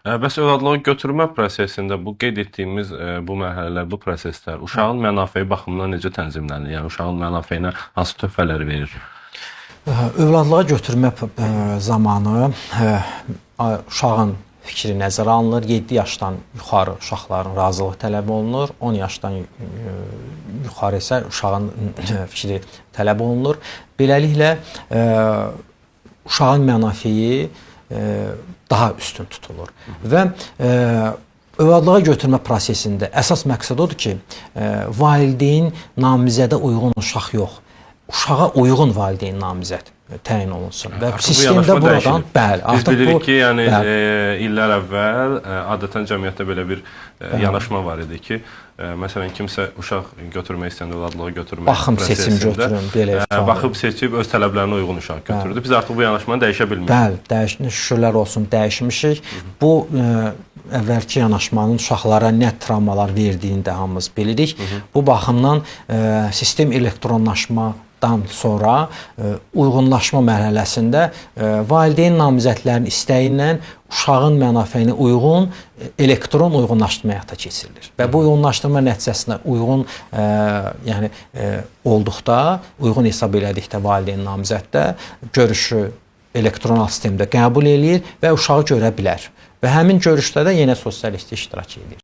Bəs övladlığı götürmə prosesində bu qeyd etdiyimiz bu mərhələlər, bu proseslər uşağın mənafeyi baxımından necə tənzimlənir? Yəni uşağın mənafeyinə hansı töhfələr verir? Övladlığa götürmə zamanı uşağın fikri nəzərə alınır. 7 yaşdan yuxarı uşaqların razılığı tələb olunur. 10 yaşdan yuxarı isə uşağın fikri tələb olunur. Beləliklə uşağın mənafeyi daha üstün tutulur. Və övladlığa götürmə prosesində əsas məqsəd odur ki, valideyn namizədə uyğun uşaq yox, uşağa uyğun valideyn namizəd təyin olunsun. Və sistemdə buradan, bəli, biz bilirik ki, yəni illər əvvəl adətən cəmiyyətdə belə bir yanaşma var idi ki, məsələn, kimsə uşaq götürmək istəyəndə, övladlığı götürmək baxım seçim götürün, belə baxıb seçib öz tələblərinə uyğun uşaq götürürdü. Biz artıq bu yanaşmanı dəyişə bilmirik. Bəli, şükürlər olsun, dəyişmişik. Bu əvvəlki yanaşmanın uşaqlara nə travmalar verdiyini də hamımız bilirik. Bu baxımdan sistem elektronlaşmadan sonra uyğunlaşma mərhələsində valideyn namizədlərin istəyi ilə uşağın mənafeyinə uyğun elektron uyğunlaşdırma həyata keçirilir. Və bu uyğunlaşdırma nəticəsində uyğun olduqda, uyğun hesab elədikdə valideyn namizəddə görüşü elektron sistemdə qəbul eləyir və uşağı görə bilər. Və həmin görüşdə də yenə sosial işçi iştirak edir.